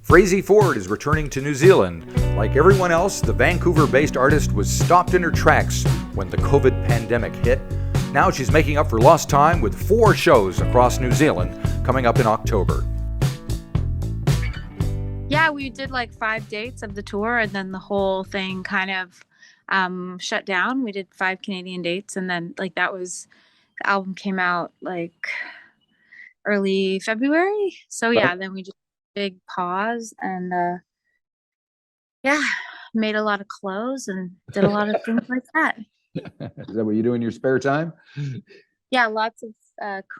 Frazey Ford is returning to New Zealand. Like everyone else, the Vancouver-based artist was stopped in her tracks when the COVID pandemic hit. Now she's making up for lost time with 4 shows across New Zealand coming up in October. Yeah, we did like 5 dates of the tour, and then the whole thing kind of shut down. We did 5 Canadian dates, and then the album came out like early February. So yeah, Right. then we just big pause and yeah, made a lot of clothes and did a lot of things like that. Is that what you do in your spare time? Yeah, lots of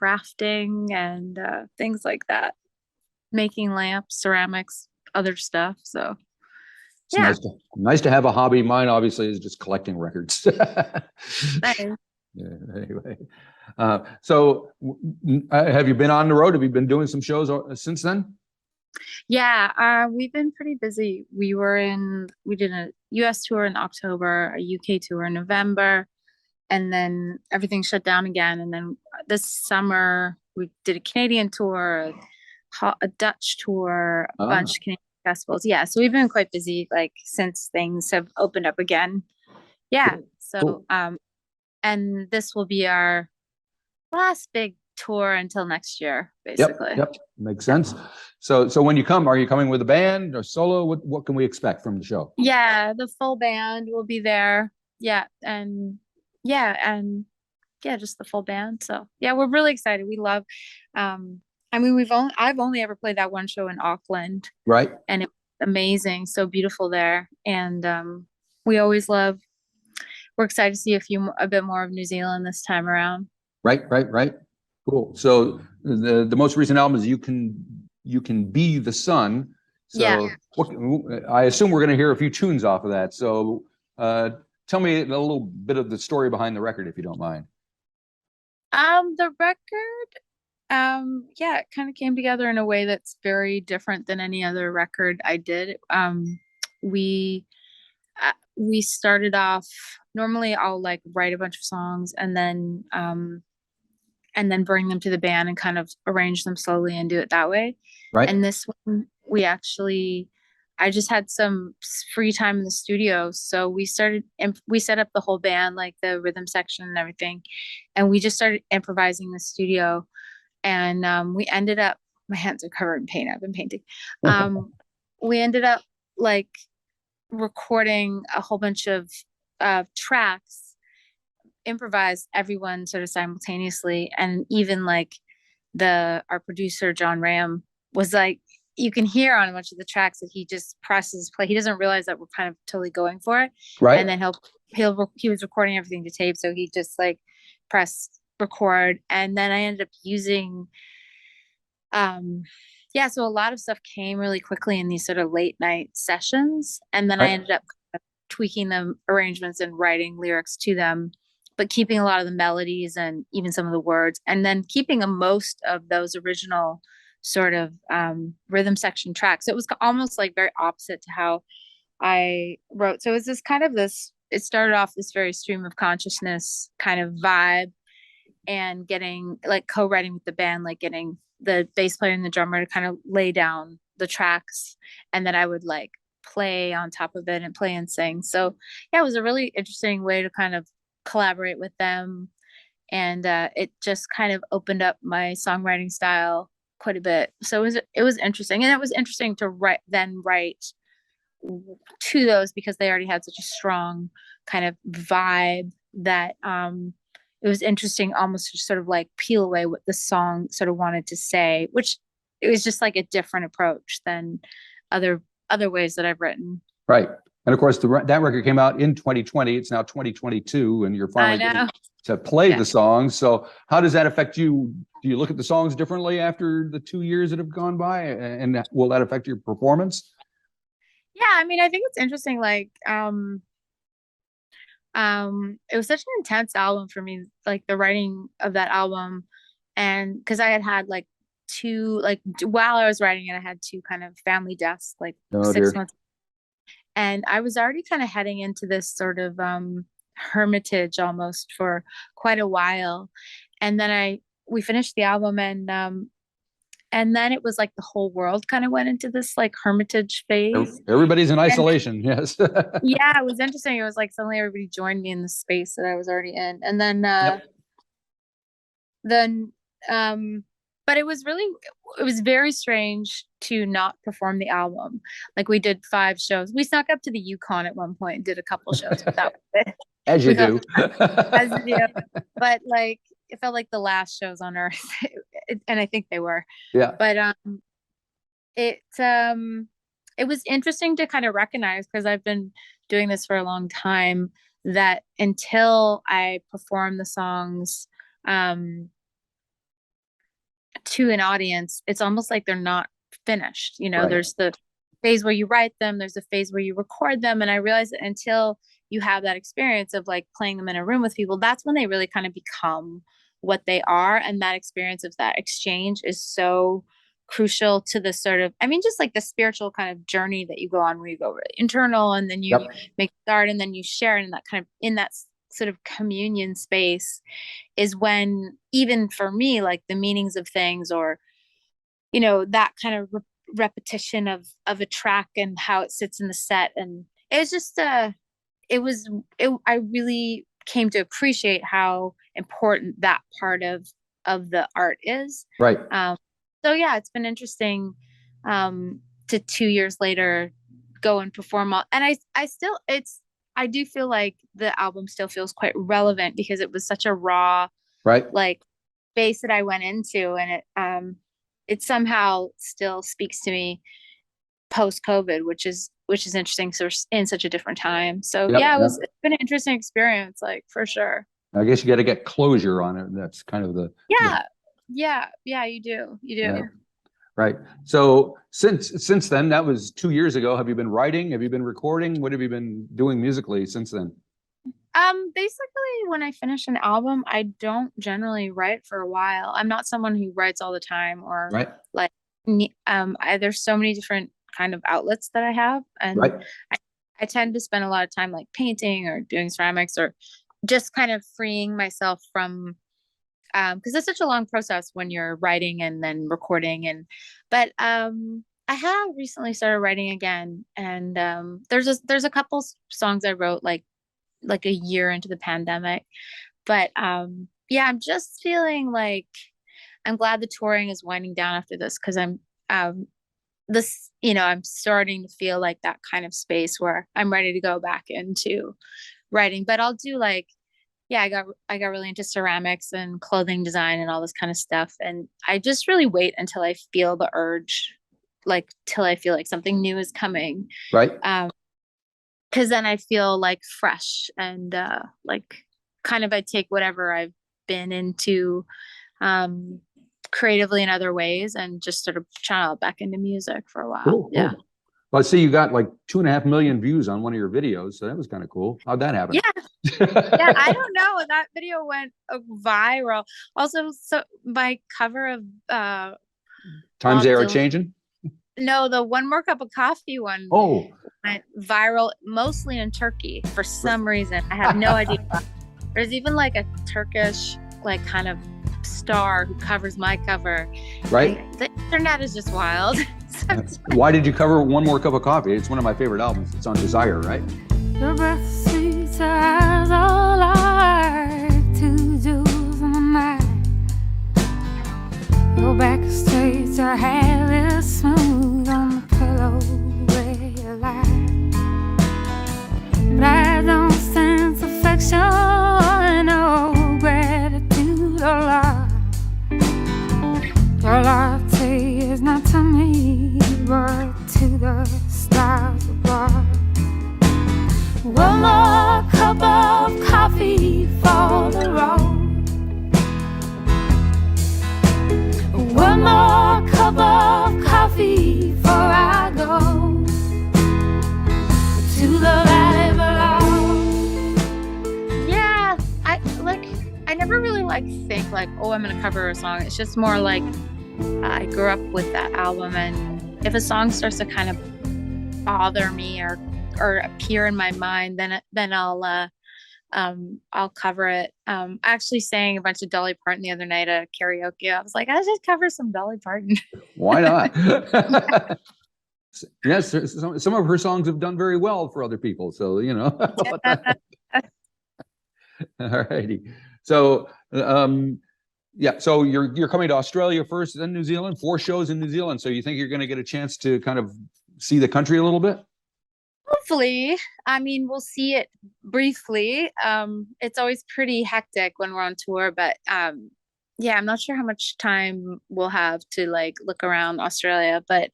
crafting and things like that. Making lamps, ceramics, other stuff. So It's yeah. nice to have a hobby. Mine obviously is just collecting records. Nice. Yeah, anyway, so have you been on the road? Have you been doing some shows since then? Yeah, we've been pretty busy. We did a US tour in October, a UK tour in November, and then everything shut down again. And then this summer we did a Canadian tour, a Dutch tour, a bunch of Canadian festivals. Yeah, so we've been quite busy like since things have opened up again. Yeah. So Cool. And this will be our last big tour until next year, basically. Yep, makes sense. So when you come, are you coming with a band or solo? What can we expect from the show? Yeah, the full band will be there. Yeah, and just the full band. So yeah, we're really excited. We love I mean I've only ever played that one show in Auckland. Right. And it was amazing, so beautiful there. And we always love we're excited to see a bit more of New Zealand this time around. Right. Cool. So the most recent album is You Can Be the Sun. So Yeah. I assume we're going to hear a few tunes off of that. So tell me a little bit of the story behind the record, if you don't mind. The record, it kind of came together in a way that's very different than any other record I did. We started off, normally I'll like write a bunch of songs and then bring them to the band and kind of arrange them slowly and do it that way. Right. And this one, I just had some free time in the studio. So we set up the whole band, like the rhythm section and everything. And we just started improvising in the studio. And we ended up, my hands are covered in paint. I've been painting. We ended up like recording a whole bunch of tracks, improvised everyone sort of simultaneously. And even like our producer, John Ram, was like, you can hear on a bunch of the tracks that he just presses play. He doesn't realize that we're kind of totally going for it. Right. And then he was recording everything to tape. So he just like press record. And then I ended up using, so a lot of stuff came really quickly in these sort of late night sessions. And then I ended up tweaking the arrangements and writing lyrics to them, but keeping a lot of the melodies and even some of the words, and then keeping most of those original sort of rhythm section tracks. It was almost like very opposite to how I wrote. So it was it started off this very stream of consciousness kind of vibe, and getting like co-writing with the band, like getting the bass player and the drummer to kind of lay down the tracks, and then I would like play on top of it and play and sing. So yeah, it was a really interesting way to kind of collaborate with them, and it just kind of opened up my songwriting style quite a bit. So it was interesting, and it was interesting to write to those because they already had such a strong kind of vibe that it was interesting almost to sort of like peel away what the song sort of wanted to say, which it was just like a different approach than other ways that I've written. Right. And of course, that record came out in 2020. It's now 2022, and you're finally getting to play the songs. So how does that affect you? Do you look at the songs differently after the 2 years that have gone by? And will that affect your performance? Yeah, I mean, I think it's interesting. Like, it was such an intense album for me, like the writing of that album. And because I had like while I was writing it, I had 2 kind of family deaths, like 6 months. And I was already kind of heading into this sort of hermitage almost for quite a while. And then we finished the album, and And then it was like the whole world kind of went into this like hermitage phase. Everybody's in And isolation. Yes. yeah, it was interesting. It was like suddenly everybody joined me in the space that I was already in. And Yep. then but it was very strange to not perform the album. Like we did 5 shows. We snuck up to the Yukon at one point and did a couple shows, but that was it. As you do. As you do. But like it felt like the last shows on earth. And I think they were. Yeah. But it was interesting to kind of recognize, because I've been doing this for a long time, that until I perform the songs to an audience, it's almost like they're not finished. Right. There's the phase where you write them, there's a phase where you record them. And I realized that until you have that experience of like playing them in a room with people, that's when they really kind of become what they are. And that experience of that exchange is so crucial to the sort of, just like the spiritual kind of journey that you go on, where you go really internal and then you make art and then you share it, and that kind of in that sort of communion space is when, even for me, like the meanings of things, or that kind of repetition of a track and how it sits in the set. And it was just I really came to appreciate how important that part of the art is. Right. So yeah, it's been interesting to 2 years later go and perform all, and I do feel like the album still feels quite relevant, because it was such a raw, like space that I went into, and it somehow still speaks to me post COVID, which is interesting. So we're in such a different time. So it's been an interesting experience, like for sure. I guess you got to get closure on it. That's kind of the you do. Yeah. Right. So since then, that was 2 years ago. Have you been writing? Have you been recording? What have you been doing musically since then? Basically, when I finish an album, I don't generally write for a while. I'm not someone who writes all the time, or like there's so many different kind of outlets that I have, and I tend to spend a lot of time like painting or doing ceramics, or just kind of freeing myself from, because it's such a long process when you're writing and then recording. But I have recently started writing again, and there's a couple songs I wrote like a year into the pandemic. But I'm just feeling like I'm glad the touring is winding down after this, because I'm I'm starting to feel like that kind of space where I'm ready to go back into writing. But I'll do like, I got really into ceramics and clothing design and all this kind of stuff. And I just really wait until I feel the urge, like till I feel like something new is coming. Right. Because then I feel like fresh, and like kind of I take whatever I've been into creatively in other ways and just sort of channel it back into music for a while. Cool. Well, I see you got like 2.5 million views on one of your videos, so that was kind of cool. How'd that happen? I don't know. That video went viral. Also, so my cover of Times They Are Changing? No, the One More Cup of Coffee one went viral, mostly in Turkey for some reason. I have no idea. There's even like a Turkish like kind of star who covers my cover. Right. And the internet is just wild. Why did you cover One More Cup of Coffee? It's one of my favorite albums. It's on Desire, right? Your breath sweet as all I to do in the night. Your back straight, your hair is smooth on the pillow where you lie. But I don't sense affection or gratitude or love. Your latte is not to me, but to the stars above. One more cup of coffee for the road. One more cup of coffee before I go to the valley below. Yeah, I never really think like, oh, I'm gonna cover a song. It's just more like I grew up with that album, and if a song starts to kind of bother me or appear in my mind, then I'll I'll cover it. I actually sang a bunch of Dolly Parton the other night at karaoke. I was like, I should cover some Dolly Parton. Why not? Yes, some of her songs have done very well for other people. So, you know. All righty. So, yeah, so you're coming to Australia first, then New Zealand, 4 shows in New Zealand. So you think you're going to get a chance to kind of see the country a little bit? Hopefully. I mean, we'll see it briefly. It's always pretty hectic when we're on tour, but yeah, I'm not sure how much time we'll have to like look around Australia, but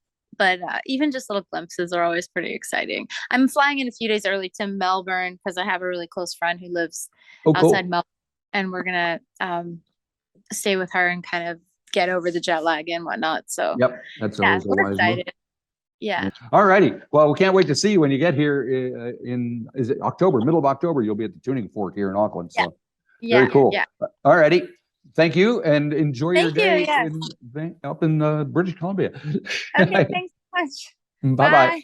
even just little glimpses are always pretty exciting. I'm flying in a few days early to Melbourne because I have a really close friend who lives outside Melbourne, and we're gonna stay with her and kind of get over the jet lag and whatnot. So yep, that's always a wise move. Yeah. All righty. Well, we can't wait to see you when you get here is it October, middle of October? You'll be at the Tuning Fork here in Auckland. So very cool. Yeah. All righty. Thank you, and enjoy your day up in British Columbia. Okay, thanks so much. Bye-bye.